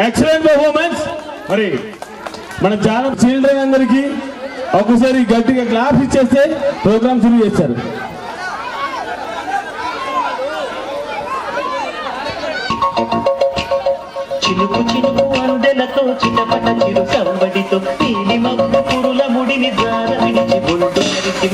Excellent performance. మరి మన చాలా చిల్డ్రన్ అందరికి ఒకసారి గట్టిగా క్లాప్స్ ఇచ్చేస్తే ప్రోగ్రామ్ శురు చేస్తారు. చిలుకు చిలుకు అందెలతో చిటపట చిరు సంబడితో నీలి మబ్బు పురుల ముడిని జార విడిచి బొడ్డు మరిచి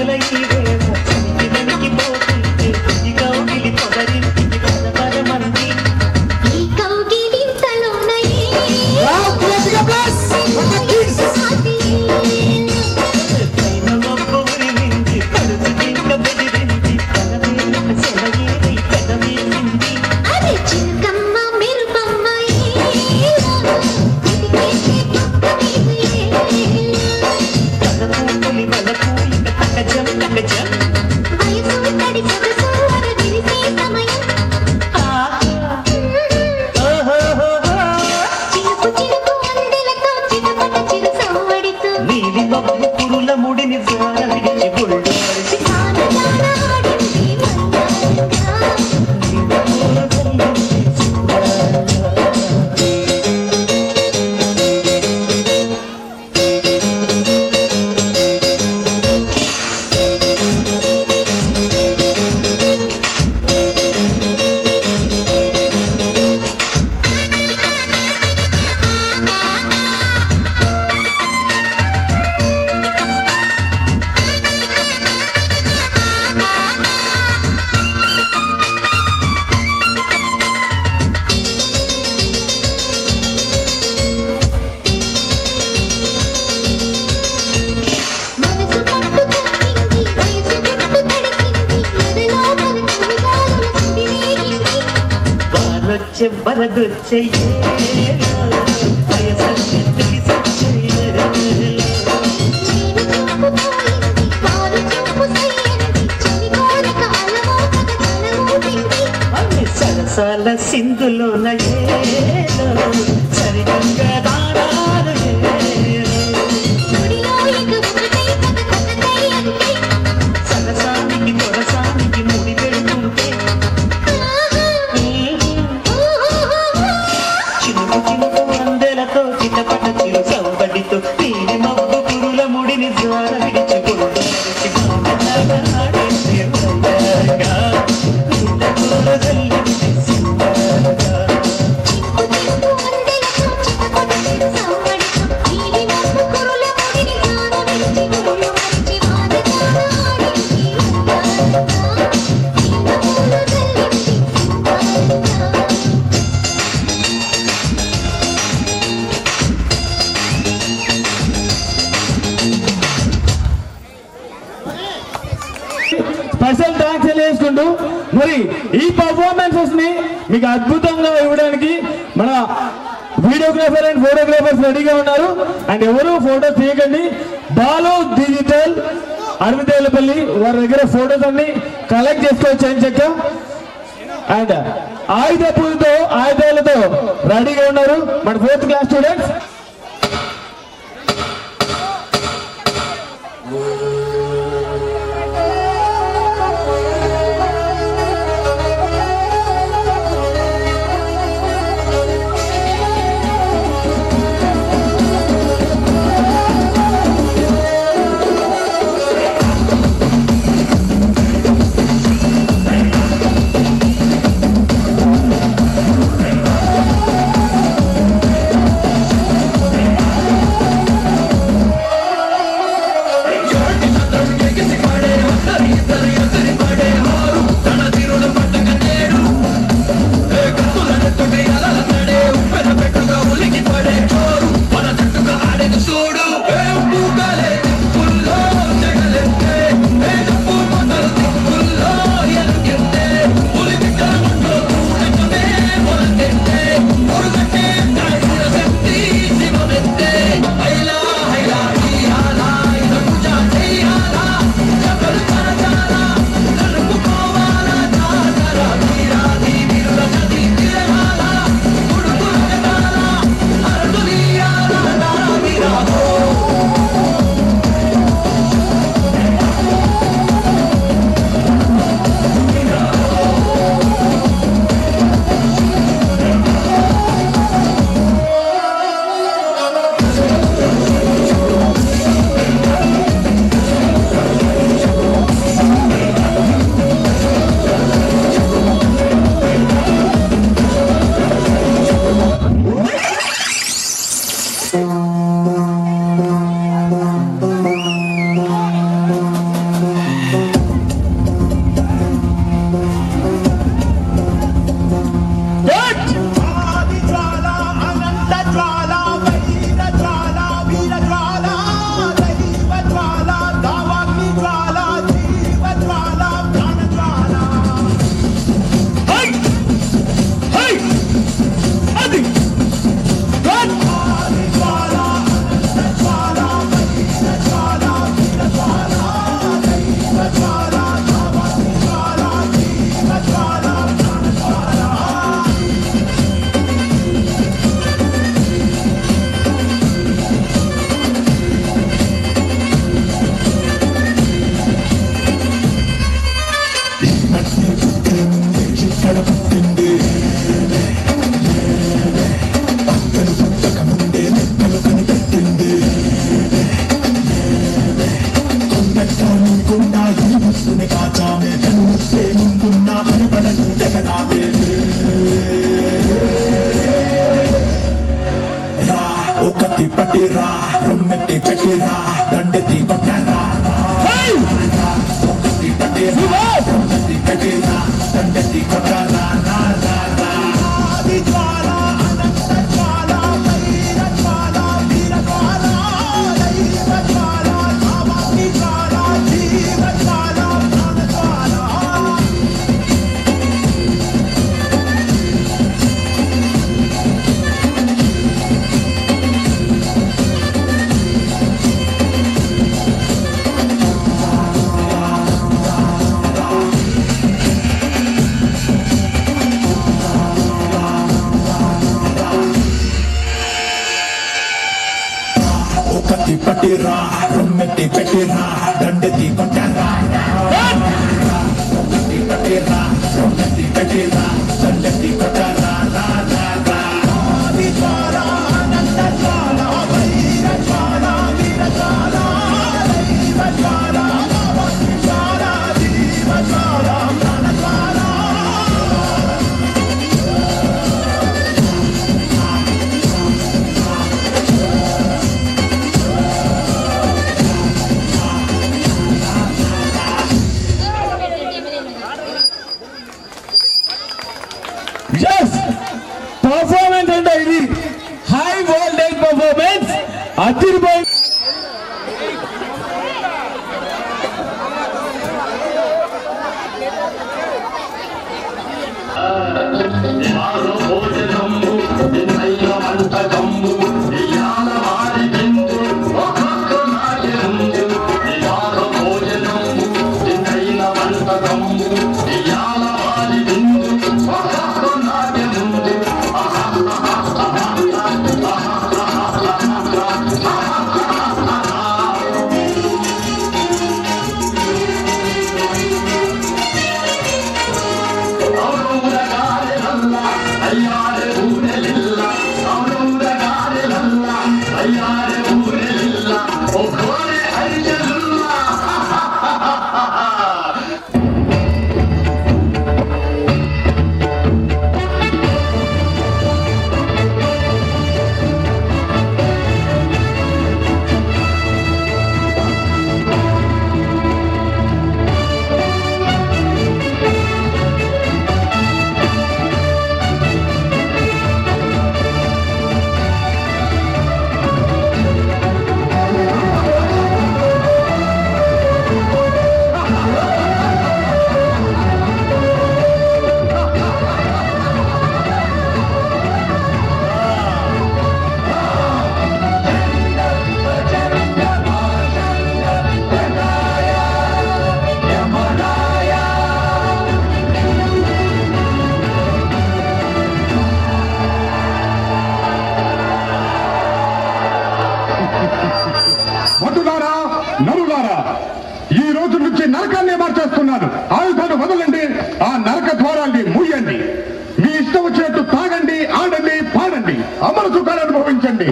వెన్నెల ఈ వేళ వెనక్కి పోతుంటే ఈ కౌగిలి పొదరింటికి పరమంది ఈ కౌగిలింతలోన పైన మబ్బు ఉరిమింది పడుచు జింక బెదిరింది కలవేల సెలయేరై పెదవేసింది అరే చిలకమ్మ మెరుపమ్మ కలపూలి వలపు ఇక తకజం తకజం వయసు తడి సొగసు అరవిరిసే సమయం చినుకు చినుకు అందెలతో చిటపట చిరు సవ్వడితో నీలి మబ్బు పురుల ముడిని జార విడిచి బుళ్ళు మరిచి జాన జాన ఆడింది వయ్యారంగా. మనసు పట్టు తప్పింది వయసు గుట్టు తడిసింది ఎదలో పలుకులుగాలుల సుడిరేగింది వానొచ్చే వరదొచ్చే వయసెత్తికి సచ్చయ్యేలా నేను చూపు పోయింది వారు చూపు సయ్యంది చలి కోరిక అలమోకగా తలమూపింది అన్ని సరసాల సింధులోన ఏలో సరిగంగా దానాలు ఏలో గుడిలో ఇక ఒకటై తగతగతై అంటే సరసానికి దొరసానికి ముడి పెడుతుంటే చినుకు చినుకు అందెలతో చిటపట చిరు సంబడితో నీలి మబ్బు పురుల ముడిని జార విడిచి గుళ్ళు మరిచి గానలాడాడింది వయ్యారంగా. నింద పూల జల్లింది సింగారంగా. చినుకు అందెలతో చిటపట చిరు సవ్వడితో నీలి మబ్బు కురుల ముడిని జాన విడిచి గుళ్ళు మరిచి వానజాన ఆడింది వయ్యారంగా. నింద పూల జల్లింది సింగారంగా. స్పెషల్ థ్యాంక్స్ తెలియజేసుకుంటూ మరి ఈ పర్ఫార్మెన్సెస్ ని మీకు అద్భుతంగా ఇవ్వడానికి మన వీడియోగ్రాఫర్ అండ్ ఫోటోగ్రాఫర్స్ రెడీగా ఉన్నారు. అండ్ ఎవరు ఫోటో తీయకండి. బాలు డిజిటల్ అరవిందేలపల్లి వారి దగ్గర ఫోటోస్ అన్ని కలెక్ట్ చేసుకోవచ్చు అని చెక్క. అండ్ ఆయుధాలతో రెడీగా ఉన్నారు మన 4th క్లాస్ స్టూడెంట్స్. ఈ ముసుని కాచామే కనుస్తే ముందున్న భయపడకుంటే కదా రా ఒకటి పట్టిరా రొమ్మెట్టి పెట్టిరా దండెత్తి కొట్టరా ఒకటి పట్టిరా రొమ్మెట్టి పెట్టిరా దండెత్తి కొట్టరా ఒకటి పట్టిరా రొమ్మెట్టి పెట్టిరా దండెత్తి కొట్టరా ఒకటి పట్టిరా రొమ్మెట్టి పెట్టిరా దండెత్తి కొట్టరా పర్ఫార్మెన్స్ అంటే ఇది హై వోల్టేజ్ పర్ఫార్మెన్స్ అదిరిపోయి నరులారా, ఈ రోజు నుంచి నరకాన్ని మార్చేస్తున్నాను. ఆయుధాలు వదలండి, ఆ నరక ద్వారాన్ని మూయండి. మీ ఇష్టం వచ్చినట్టు తాగండి, ఆడండి, పాడండి, అమర సుఖాలు అనుభవించండి.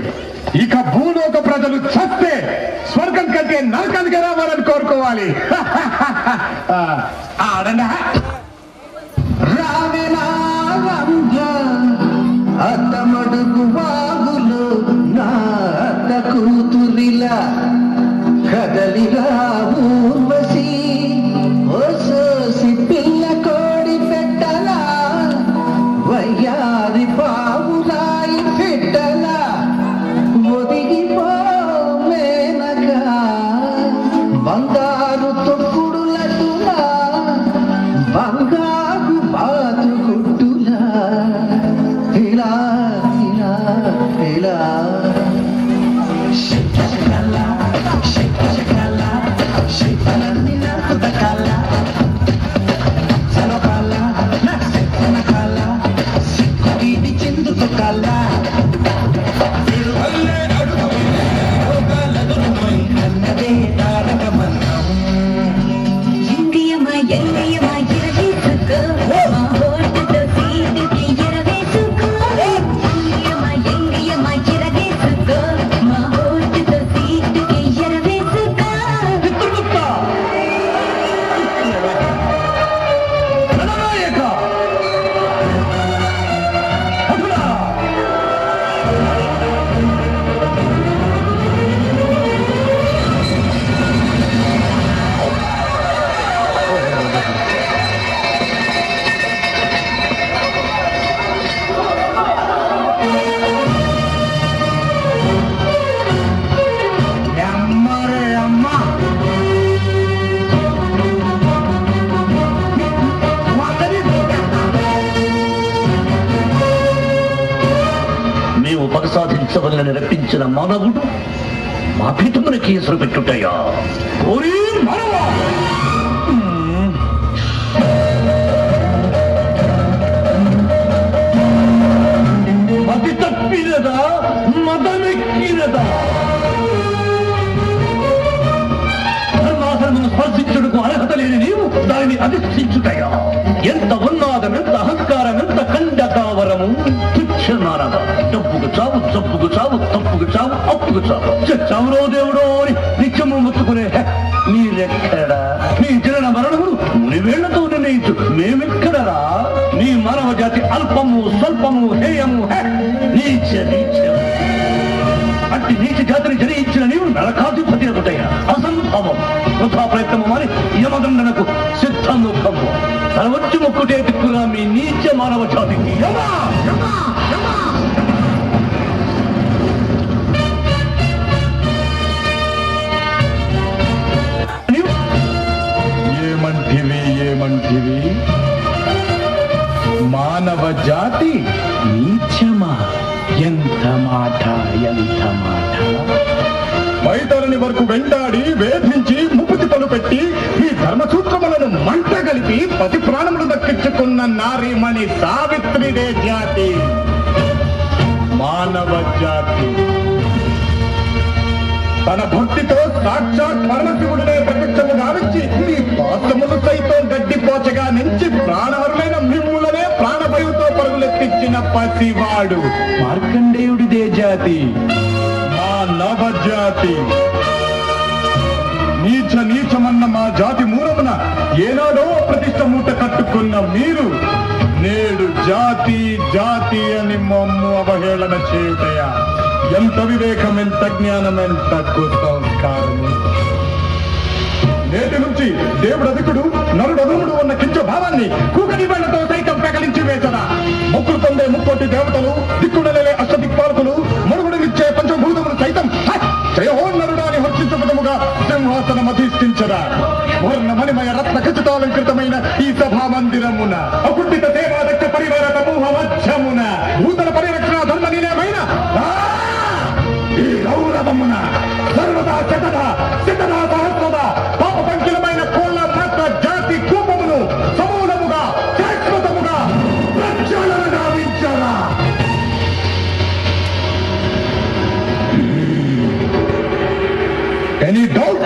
ఇక భూలోక ప్రజలు చస్తే స్వర్గం కంటే నరకానికి రావాలని కోరుకోవాలి. ఆడండి. అత్తమడుగు వాగులు నా అత్త కూతురిలా కదలిరా ఊర్వశి, ఓసోసి పిల్ల కోడి పెట్టలా, వయ్యారి పావురాయి పెట్టలా, ఒదిగిపో మేనక బంగారు తొక్కుడులటులా రక్షించవలని రప్పించిన మానవుడు మా పీఠమున కేసులు పెట్టుటయా? ఓరి మానవా! మతి తప్పినదా, మదమెక్కినదా? ధర్మాసనను స్పర్శించుటకు అర్హత లేని నీవు దానిని అధిష్ఠించుటయా? ఎంత ఉన్మాదం, ఎంత అహంకారం, ఎంత కండకావరము! తుచ్చనారద డబ్బుకు చావు, జబ్బుకు చావు, తప్పుకు చావు, అప్పుకు చావు, చచ్చావురో దేవుడో అని నిత్యము ముచ్చుకునే మీరెక్కడా? నీ జనన మరణములు మునివేళ్లతో నిర్ణయించు మేమెక్కడరా? నీ మానవ జాతి అల్పము, స్వల్పము, హేయము, నీచ నీచము. అట్టి నీచ జాతిని జయించిన నీవు నరకాధిపతి అవుతాయా? అసంభవం. వృథా ప్రయత్నము మాని యమదండనకు సిద్ధముఖము. తలవచ్చి మొక్కుటే దిక్కురా మీ నీచ మానవ జాతికి. యమా! యమా! యమా! ఏమంటివి? మానవ జాతి నీచమా? ఎంత మాట, ఎంత మాట! మైతరుని వరకు వెంటాడి వేధించి ముప్పుతిప్పలు పెట్టి ఈ ధర్మసూత్రములను మంట కలిపి పతి ప్రాణములు దక్కించుకున్న నారీమణి సావిత్రిదే జాతి, మానవ జాతి. తన భక్తితో సాక్షాత్ పరమశివుడినే ప్రత్యక్షము గావించి మీ పాసములు సైతం గడ్డిపోచగా నుంచి ప్రాణహరులైన మిమ్ములనే ప్రాణభయంతో పరుగులెత్తించిన పసివాడు మార్కండేయుడిదే జాతి, మానవ జాతి. నీచమన్న మా జాతి మూలమున ఏనాడో ప్రతిష్ట మూట కట్టుకున్న మీరు నేడు జాతి జాతి అని మమ్ము అవహేళన చేయుటయా? ఎంత వివేకం, ఎంత జ్ఞానం, ఎంత కుసంస్కారము! నేటి నుంచి దేవుడు అధికుడు, నరుడు అధముడు ఉన్న కించ భావాన్ని కూకటి బండతో సైతం పెకలించి వేసదా? మొక్కులు పొందే ముక్కోటి దేవతలు, దిక్కుడలే అష్టదిక్పాలకులు, మరుగుడునిచ్చే పంచభూతములు సైతం జయోన్నరుడు అని హర్షించబడముగా సింహాసనం అధిష్ఠించరా? వర్ణమణిమయ రత్న ఖచ్చితాలంకృతమైన ఈ సభా మందిరమున అకుంఠిత సేవాదక్ష పరివార సమూహ మధ్యమున భూతల పరిరక్షణ ధర్మ నిలయమైన ఈ గౌరవమున సర్వదా శతదా శతదా సహస్రదా పాప పంకిలమైన కోళ్ళ మాత్ర జాతి కూపమును సమూలముగా శాశ్వతముగా ప్రక్షాళన గావించరా? Any doubt?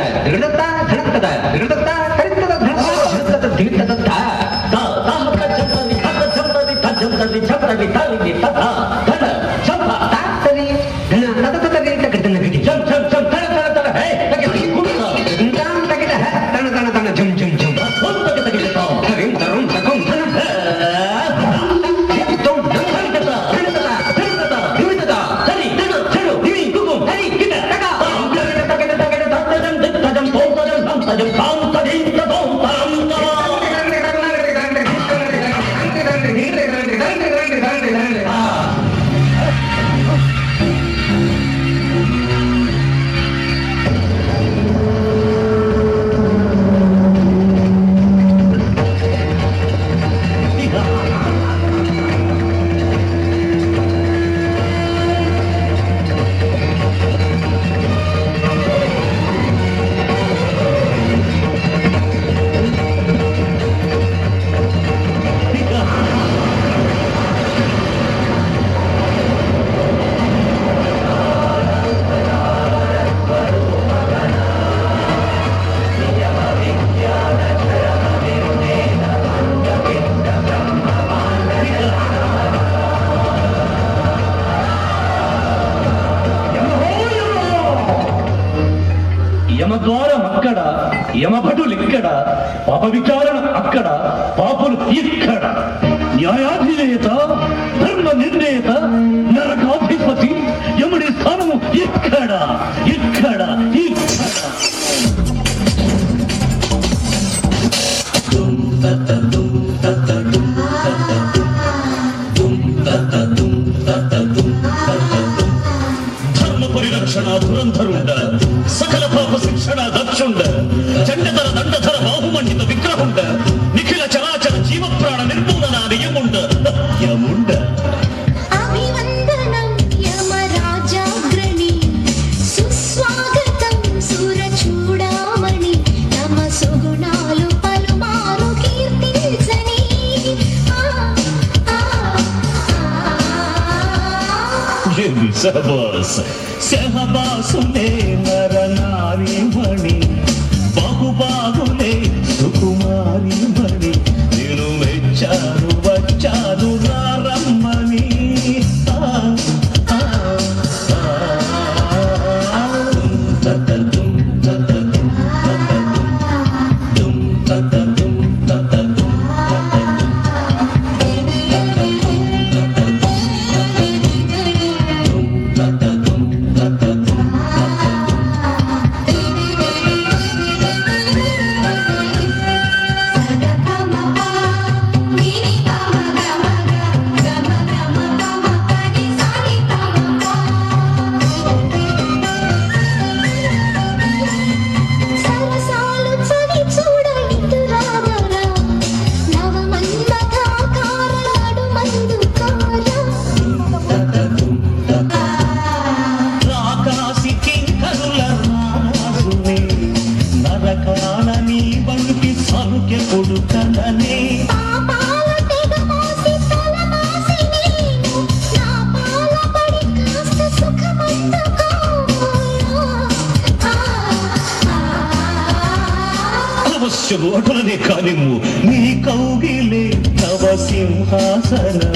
యమద్వారం అక్కడ, యమభటులు ఇక్కడ, పాప విచారణ అక్కడ, పాపులు ఇక్కడ. న్యాయాధినేత, ధర్మ నిర్ణేత, నరకాధిపతి యముడి స్థానము ఇక్కడ, ఇక్కడ, ఇక్కడ. ధర్మ పరిరక్షణ ధురంధరుండ, సకల పాప శిక్షణ దక్షుండ, చండధర దండధర బాహుమండిత విగ్రహుండ, నిఖిల చరాచర జీవ ప్రాణ నిర్మూలన నియముండ యముండ. అభివందనం యమరాజా శబాస్ శహబాసులే నరనారి మణి బహుబాగులే సుకుమారి మణి నేను మెచ్చాను వచ్చాను రమ్మని సరసాలు చవి చూడ ఇటురారా నవమన్మథాకార నడుమందుకార రాకాసి కింకరుల రాజునే నరకాల నీ బంటి సౌఖ్య కొడుకననే పాపాల తెగ మోసి తల మాసి నేను నా పాల పడి కాస్త అవశ్యము అటులనే కానిము నీ కౌగిలే తవ సింహాసనం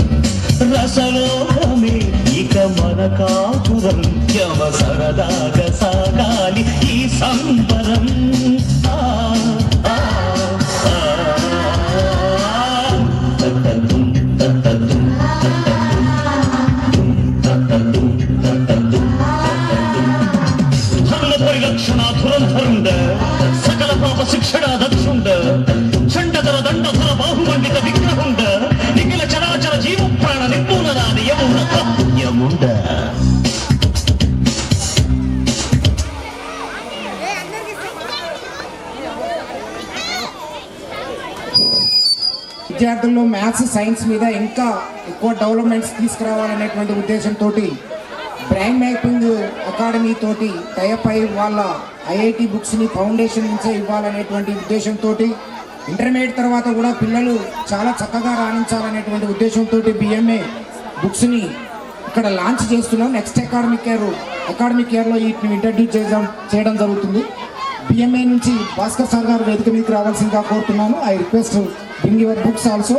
రసలోకమే ఇక మన కాపురం యమ సరదాగా సాగాలి ఈ సంబరం ఆ, ఆ, ఆ, తత్తతుం, తత్తతుం, తత్తతుం, తత్తతుం, ధర్మ పరిరక్షణ ధురంధరుండ సకల పాప శిక్షణ దక్షుండ చండధర దండధర బాహుమండిత విగ్రహుండ నిఖిల చరాచర జీవ ప్రాణ నిర్మూలన యముండ విద్యార్థుల్లో మ్యాథ్స్ సైన్స్ మీద ఇంకా ఎక్కువ డెవలప్మెంట్స్ తీసుకురావాలనేటువంటి ఉద్దేశంతో బ్రెయిన్ మ్యాపింగ్ అకాడమీ తోటి టైప్ అయి వాళ్ళ ఐఐటి బుక్స్ని ఫౌండేషన్ నుంచే ఇవ్వాలనేటువంటి ఉద్దేశంతో ఇంటర్మీడియట్ తర్వాత కూడా పిల్లలు చాలా చక్కగా రాణించాలనేటువంటి ఉద్దేశంతో బిఎంఏ బుక్స్ని ఇక్కడ లాంచ్ చేస్తున్నాం. నెక్స్ట్ అకాడమిక్ ఇయర్లో వీటిని ఇంట్రడ్యూస్ చేయడం జరుగుతుంది. బిఎంఏ నుంచి భాస్కర్ సార్ గారు వేదిక మీదకి రావాల్సిందిగా కోరుతున్నాను. I request bring your books also.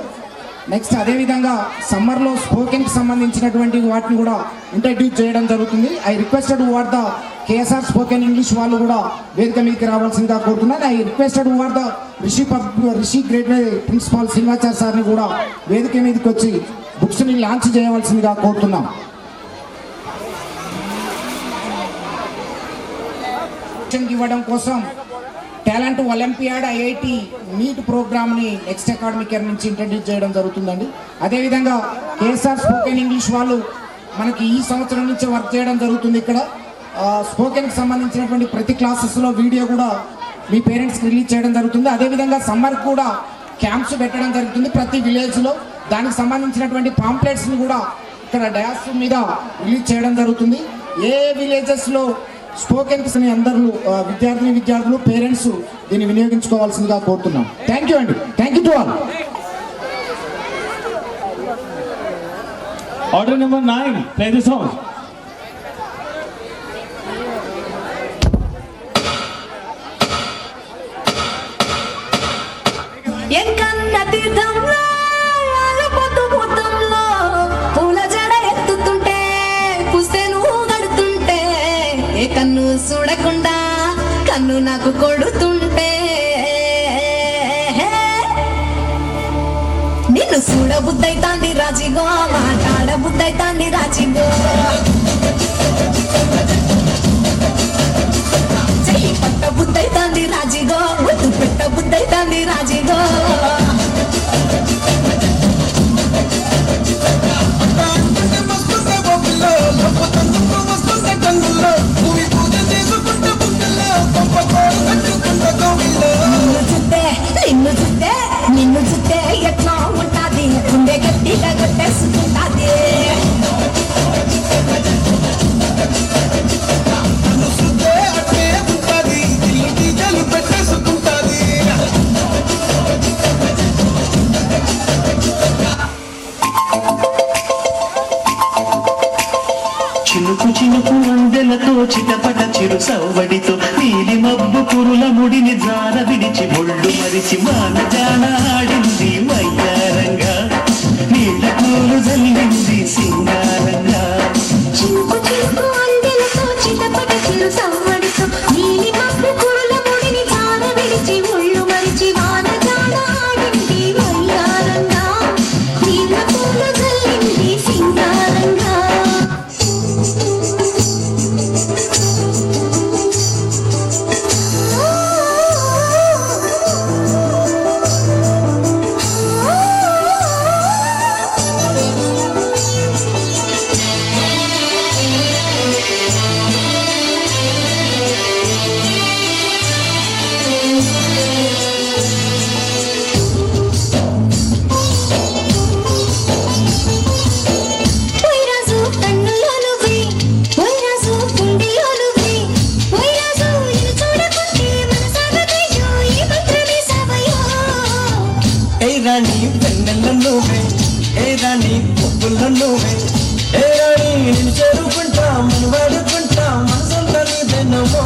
Next అదేవిధంగా సమ్మర్లో స్పోకెన్కి సంబంధించినటువంటి వాటిని కూడా ఇంట్రడ్యూస్ చేయడం జరుగుతుంది. I requested what the KSR spoken English వాళ్ళు కూడా వేదిక మీదకి రావాల్సిందిగా కోరుతున్నాను. I requested what the Rishi great principal Srinivacharya సార్ని కూడా వేదిక మీదకి వచ్చి బుక్స్ని లాంచ్ చేయవలసిందిగా కోరుతున్నాం. ఇవ్వడం కోసం టాలెంట్ ఒలింపియాడ్ ఐఐటి నీట్ ప్రోగ్రామ్ని నెక్స్ట్ అకాడమిక్ ఇయర్ నుంచి ఇంట్రడ్యూస్ చేయడం జరుగుతుందండి. అదేవిధంగా కేఎస్ఆర్ స్పోకెన్ ఇంగ్లీష్ వాళ్ళు మనకి ఈ సంవత్సరం నుంచి వర్క్ చేయడం జరుగుతుంది. ఇక్కడ స్పోకెన్కి సంబంధించినటువంటి ప్రతి క్లాసెస్లో వీడియో కూడా మీ పేరెంట్స్కి రిలీజ్ చేయడం జరుగుతుంది. అదేవిధంగా సమ్మర్కి కూడా క్యాంప్స్ పెట్టడం జరుగుతుంది ప్రతి విలేజ్లో. దానికి సంబంధించినటువంటి పాంప్లెట్స్ని కూడా ఇక్కడ డాష్ మీద రిలీజ్ చేయడం జరుగుతుంది. ఏ విలేజెస్లో స్పోకెన్స్ని అందరూ విద్యార్థులు పేరెంట్స్ దీన్ని వినియోగించుకోవాల్సిందిగా కోరుతున్నాం. థ్యాంక్ యూ అండి. Thank you to all. Order number 9, play the song. Enkanna తీర్థంలో పొద్దు పొద్దుల్లో పూల జడ ఎత్తుతుంటే పుస్తెను గడుతుంటే ఏ కన్ను చూడకుండా కన్ను నాకు కొడుతుంటే నిన్ను చూడ బుద్ధైతాంది రాజిగో మాట్లాడ బుద్ధైతాంది రాజిగో చెయ్యి పట్ట బుద్ధైతాంది రాజిగో ముద్దు పెట్ట బుద్ధైతాంది రాజిగో నిన్ను చూస్తే ఎట్లా ఉంటాది గుండె గట్టిగా కొట్టేసుకుంటాది చినుకు చిరు సవ్వడితో నీలి మబ్బు కురుల ముడిని జార విడిచి ఒళ్ళు మరిచి మానజాన ఆడింది వయ్యారంగా నీళ్ళ కూలు జల్లింది సింగారంగా చినుకు చినుకు అందెలతో చిటపట చిరు సవ్వడితో నీలి మబ్బు కురుల ముడిని జార విడిచి ఒళ్ళు మరిచి వానజాడ ఆడింది వయ్యారంగా నీళ్ళ పూలు జల్లింది సింగారంగా రాణి పెన్నెల్లో నువ్వే ఏ రాణి పొప్పుల్లో నువ్వే ఏ రాణి నేను చేరుకుంటా మనం వాడుకుంటా మనసుంతా నీదెన్నమో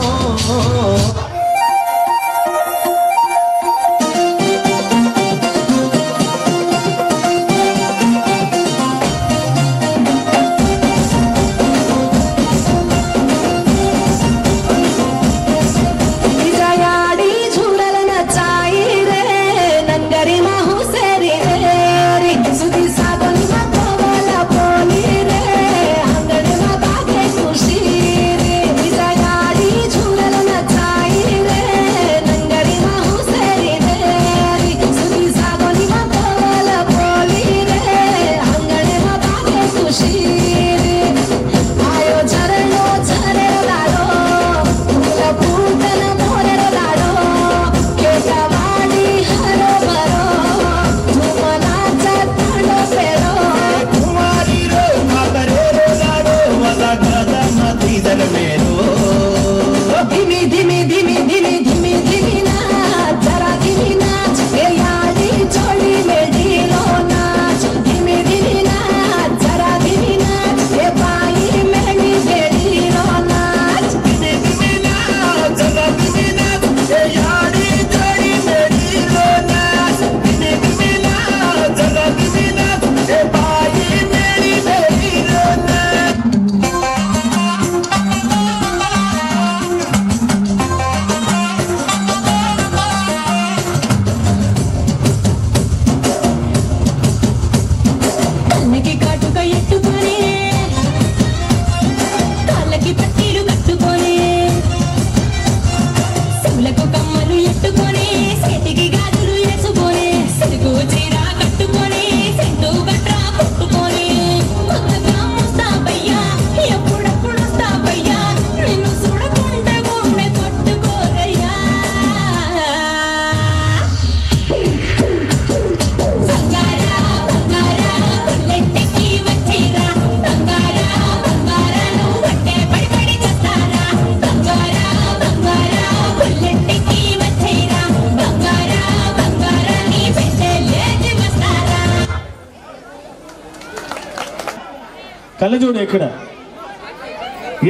కళ్ళజోడు ఎక్కడ?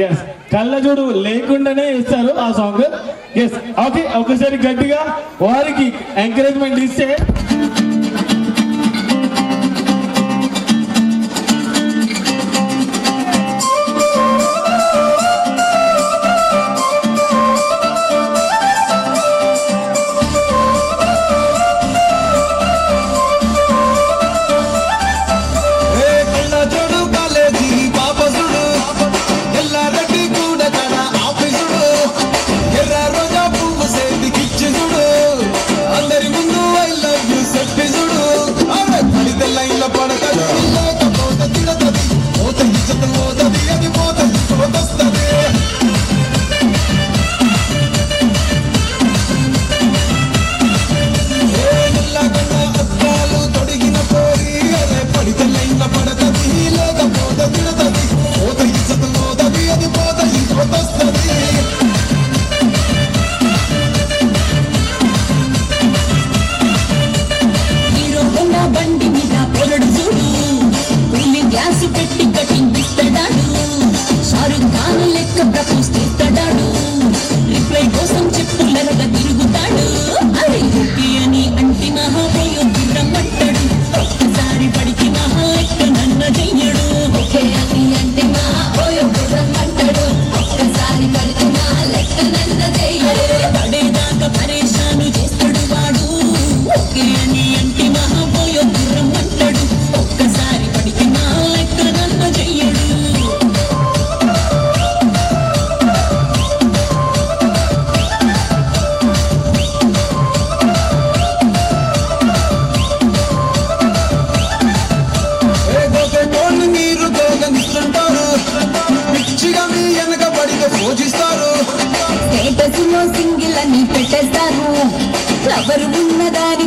ఎస్, కళ్ళజోడు లేకుండానే ఇస్తారు ఆ సాంగ్. ఎస్, ఓకే, ఒకసారి గట్టిగా వారికి ఎంకరేజ్మెంట్ ఇస్తే అందరి ముందు I love you నీ అంటి మహాపోయో గుర్రం అంటాడు ఒక్కసారి పడికి నా లెక్కనంత చెయ్యడు మీరు దోగనిస్తుంటారు పిచ్చిగా మీ వెనక పడితే పూజిస్తారు స్టేటస్ లో సింగిల్ అని పెట్టేస్తారు ఎవరు ఉన్నదాని